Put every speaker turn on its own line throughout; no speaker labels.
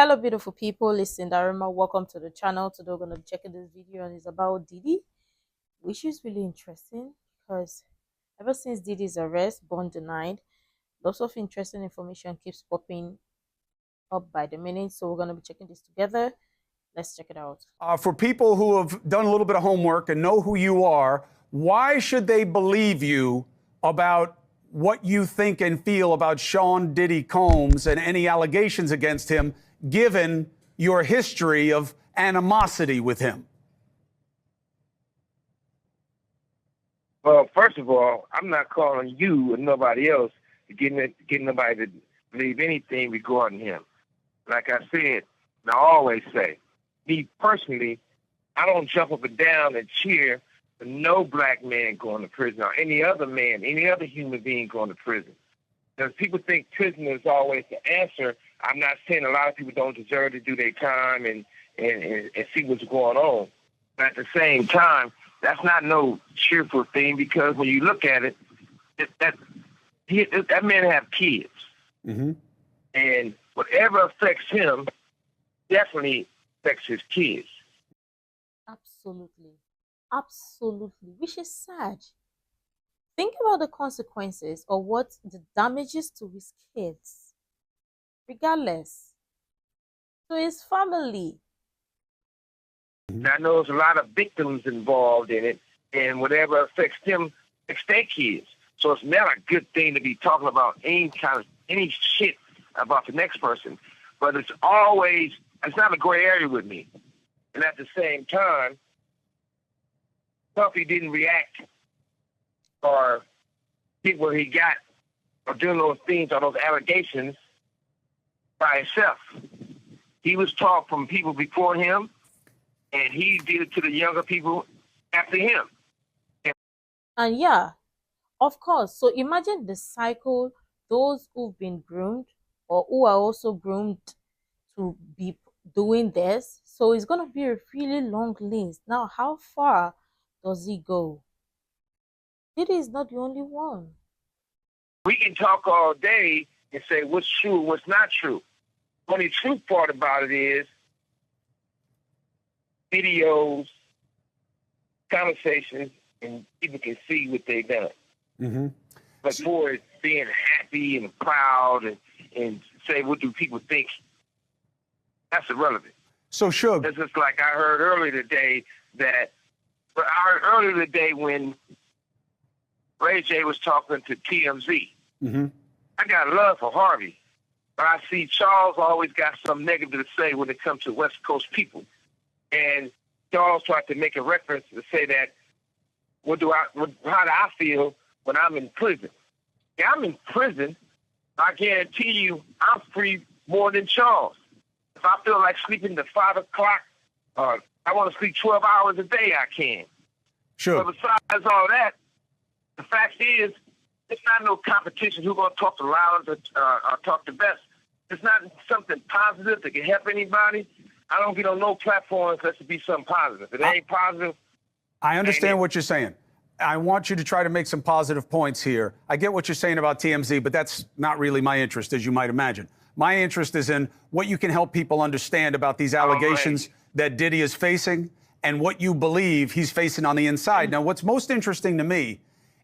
Hello beautiful people, it's Sinderfam. Welcome to the channel. Today we're going to be checking this video and it's about Diddy, which is really interesting because ever since Diddy's arrest, bond denied, lots of interesting information keeps popping up by the minute. So we're going to be checking this together. Let's check it out.
For people who have done a little bit of homework and know who you are, why should they believe you about what you think and feel about Sean Diddy Combs and any allegations against him, given your history of animosity with him?
Well, first of all, I'm not calling you or nobody else to get nobody to believe anything regarding him. Like I said, and I always say, me personally, I don't jump up and down and cheer for no black man going to prison or any other man, any other human being going to prison. Because people think prison is always the answer. I'm not saying a lot of people don't deserve to do their time and see what's going on. But at the same time, that's not no cheerful thing, because when you look at it, that man have kids.
Mm-hmm.
And whatever affects him definitely affects his kids.
Absolutely. Absolutely. Which is sad. Think about the consequences of what the damages to his kids, regardless, to his family.
I know there's a lot of victims involved in it, and whatever affects them affects their kids. So it's not a good thing to be talking about any shit about the next person. But it's not a gray area with me. And at the same time, Puffy didn't react or get where he got or doing those things or those allegations by himself. He was taught from people before him, and he did it to the younger people after him.
And yeah, of course. So imagine the cycle, those who've been groomed or who are also groomed to be doing this. So it's going to be a really long list. Now, how far does he go? Diddy is not the only one.
We can talk all day and say what's true, what's not true. The only true part about it is videos, conversations, and people can see what they've done.
Mm-hmm.
But for it being happy and proud and say, what do people think? That's irrelevant.
So, Suge.
It's just like I heard earlier today when Ray J was talking to TMZ.
Mm-hmm.
I got love for Harvey, but I see Charles always got something negative to say when it comes to West Coast people. And Charles tried to make a reference to say that, how do I feel when I'm in prison? Yeah, I'm in prison. I guarantee you I'm free more than Charles. If I feel like sleeping to 5 o'clock, or I want to sleep 12 hours a day, I can.
Sure.
But besides all that, the fact is, it's not no competition who's going to talk the loudest or talk the best. It's not something positive that can help anybody. I don't get on no platform unless it be something positive. If it ain't positive.
I understand what you're saying. I want you to try to make some positive points here. I get what you're saying about TMZ, but that's not really my interest, as you might imagine. My interest is in what you can help people understand about these allegations that Diddy is facing and what you believe he's facing on the inside. Now, what's most interesting to me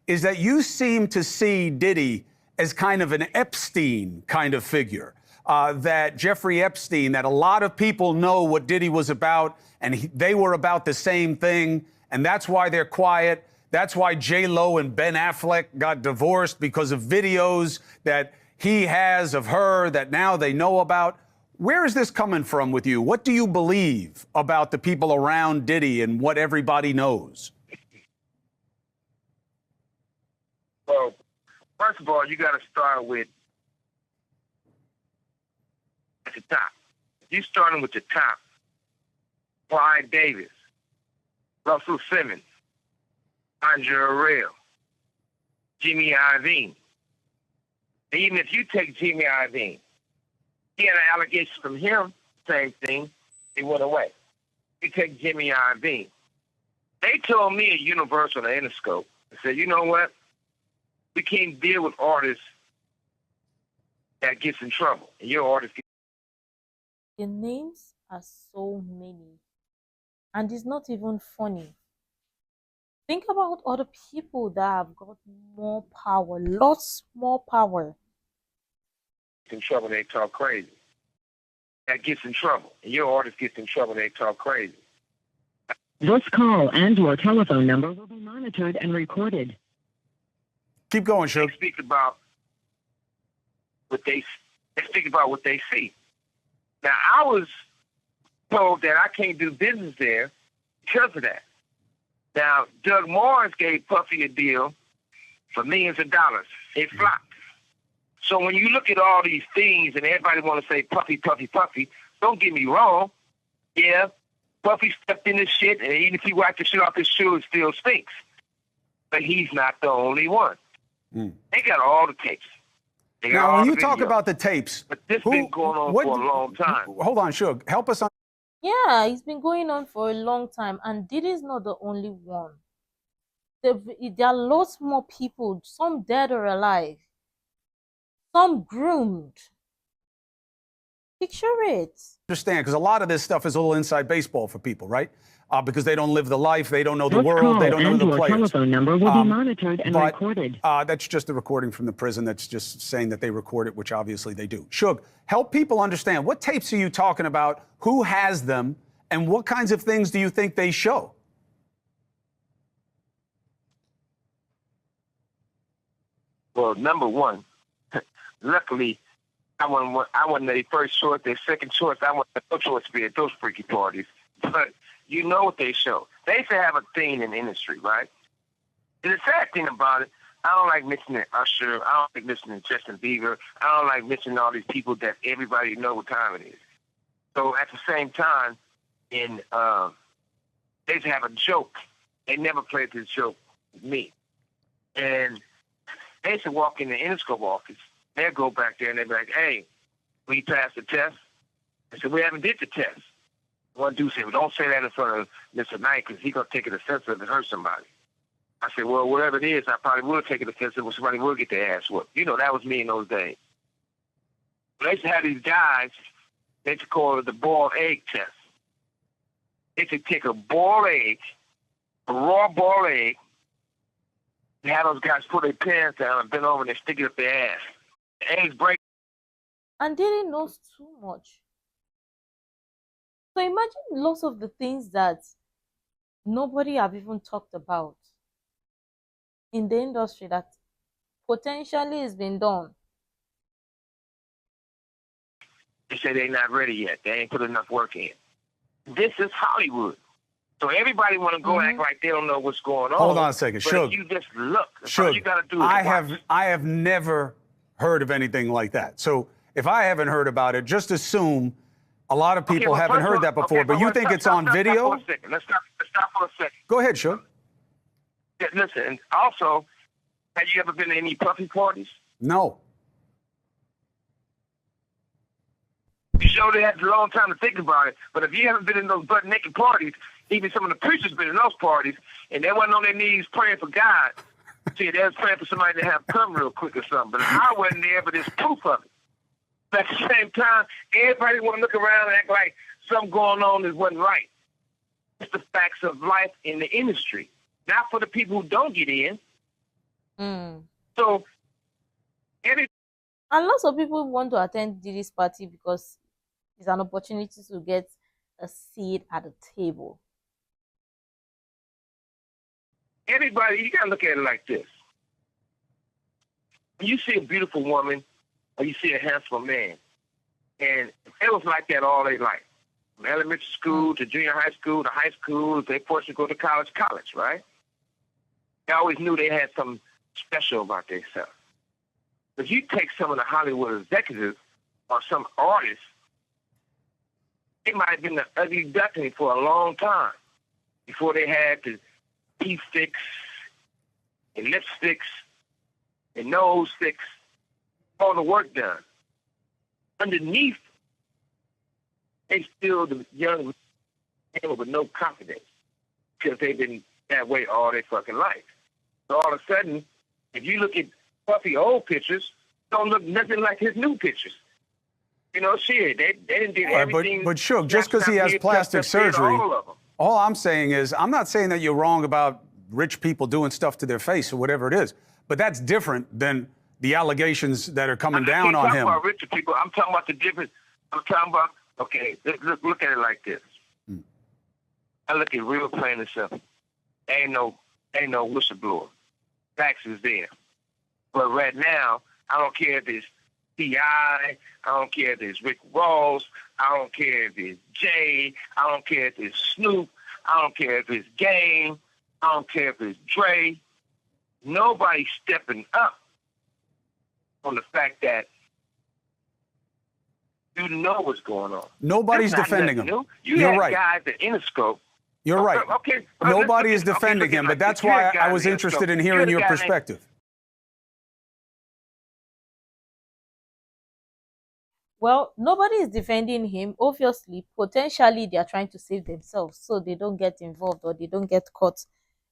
is that you seem to see Diddy as kind of an Epstein kind of figure. That Jeffrey Epstein, that a lot of people know what Diddy was about, and they were about the same thing, and that's why they're quiet. That's why J.Lo and Ben Affleck got divorced, because of videos that he has of her that now they know about. Where is this coming from with you? What do you believe about the people around Diddy and what everybody knows?
Well, first of all, you got to start with at the top. You starting with the top. Clyde Davis, Russell Simmons, Andre Arell, Jimmy Iovine. Even if you take Jimmy Iovine, he had an allegation from him, same thing, it went away. You take Jimmy Iovine. They told me at Universal and Interscope, they said, you know what? We can't deal with artists that gets in trouble. And your artist
The names are so many, and it's not even funny. Think about other people that have got more power, lots more power.
In trouble, they talk crazy. That gets in trouble. And your artist gets in trouble, they talk crazy.
This call and your telephone number will be monitored and recorded.
Keep going, Suge.
They speak about what they speak about what they see. Now, I was told that I can't do business there because of that. Now, Doug Morris gave Puffy a deal for millions of dollars. It flopped. So when you look at all these things and everybody want to say Puffy, Puffy, Puffy, don't get me wrong. Yeah, Puffy stepped in this shit, and even if he wiped the shit off his shoe, it still stinks. But he's not the only one. They got all the tapes.
Now, when you talk about the tapes,
but this been going on for a long time.
Hold on, Suge. Help us on.
Yeah, it's been going on for a long time, and Diddy's not the only one. There are lots more people, some dead or alive, some groomed. Picture it.
Understand, because a lot of this stuff is a little inside baseball for people, right? Because they don't live the life, they don't know the
This
world,
call
they don't know
and
the
your
players.
telephone number will be monitored and recorded.
That's just the recording from the prison. That's just saying that they record it, which obviously they do. Suge, help people understand. What tapes are you talking about? Who has them? And what kinds of things do you think they show?
Well, number one, luckily, I wasn't their first choice. Their second choice, I wasn't no choice to be at those freaky parties. But you know what they show. They used to have a thing in the industry, right? And the sad thing about it, I don't like mentioning Usher. I don't like mentioning Justin Bieber. I don't like mentioning all these people that everybody know what time it is. So at the same time, they used to have a joke. They never played this joke with me. And they used to walk in the Interscope office. They'd go back there and they'd be like, hey, we passed the test. I said, we haven't did the test. One dude said, well, don't say that in front of Mr. Knight because he's going to take it offensive and hurt somebody. I said, well, whatever it is, I probably will take it offensive when somebody will get their ass whooped. You know, that was me in those days. They used to have these guys, they used to call it the boiled egg test. They used to take a boiled egg, a raw boiled egg, and have those guys put their pants down and bend over and they stick it up their ass. The eggs break.
And Diddy knows too much. So imagine lots of the things that nobody have even talked about in the industry that potentially has been done.
They say they're not ready yet. They ain't put enough work in. This is Hollywood. So everybody want to go act like they don't know what's going on.
Hold on a second.
But
Suge.
if you just look. That's
Suge,
all you got to do is
I have never heard of anything like that. So if I haven't heard about it, just assume a lot of people haven't heard that before. But you think it's on video?
Let's stop for a second.
Go ahead, Suge.
Yeah, listen, and also, have you ever been to any Puffy parties?
No.
You sure they had a long time to think about it, but if you haven't been in those butt-naked parties, even some of the preachers been in those parties, and they wasn't on their knees praying for God. See, they was praying for somebody to have come real quick or something, but I wasn't there, but there's proof of it. But at the same time, everybody want to look around and act like something going on that wasn't right. It's the facts of life in the industry, not for the people who don't get in. So,
and lots of people want to attend Diddy's party because it's an opportunity to get a seat at the table.
Everybody, you gotta look at it like this. You see a beautiful woman, or you see a handsome man, and it was like that all their life. From elementary school to junior high school to high school, they forced to go to college, right? They always knew they had something special about themselves. But you take some of the Hollywood executives or some artists, they might have been the ugly duckling for a long time before they had the teeth fix and lipsticks and nose fix, all the work done. Underneath, they still the young people with no confidence because they've been that way all their fucking life. So all of a sudden, if you look at Puffy old pictures, don't look nothing like his new pictures. You know, shit, they didn't do everything.
But Suge, just because he has plastic surgery, all I'm saying is, I'm not saying that you're wrong about rich people doing stuff to their face or whatever it is, but that's different than the allegations that are coming down on him.
I'm talking about richer people. I'm talking about the difference. I'm talking about, okay, look at it like this. I look at real plain and simple. Ain't no whistleblower. Facts is there. But right now, I don't care if it's T.I., I don't care if it's Rick Ross, I don't care if it's Jay, I don't care if it's Snoop, I don't care if it's Game, I don't care if it's Dre. Nobody's stepping up on the fact that you know what's going on.
Nobody's defending him. You're right.
Guys at Interscope.
You're right.
Okay.
Nobody is defending him, but that's why I was interested in hearing your perspective.
Well, nobody is defending him. Obviously, potentially, they are trying to save themselves so they don't get involved or they don't get caught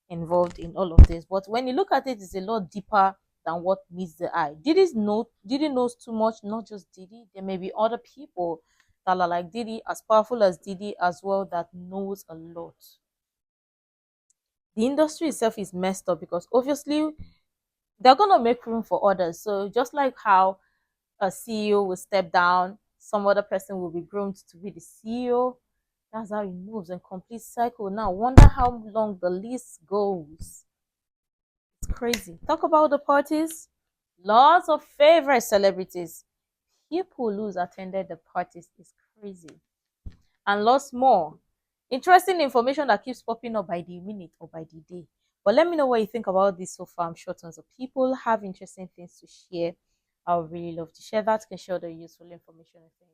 involved in all of this. But when you look at it, it's a lot deeper than what meets the eye. Diddy knows too much, not just Diddy. There may be other people that are like Diddy, as powerful as Diddy as well, that knows a lot. The industry itself is messed up because obviously they're going to make room for others. So just like how a CEO will step down, some other person will be groomed to be the CEO. That's how it moves in complete cycle. Now, wonder how long the list goes. It's crazy. Talk about the parties. Lots of favorite celebrities. People who's attended the parties is crazy. And lots more. Interesting information that keeps popping up by the minute or by the day. But let me know what you think about this so far. I'm sure tons of people have interesting things to share. I would really love to share that. You can share the useful information I think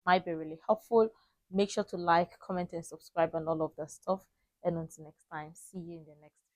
might be really helpful. Make sure to like, comment, and subscribe and all of that stuff. And until next time, see you in the next video.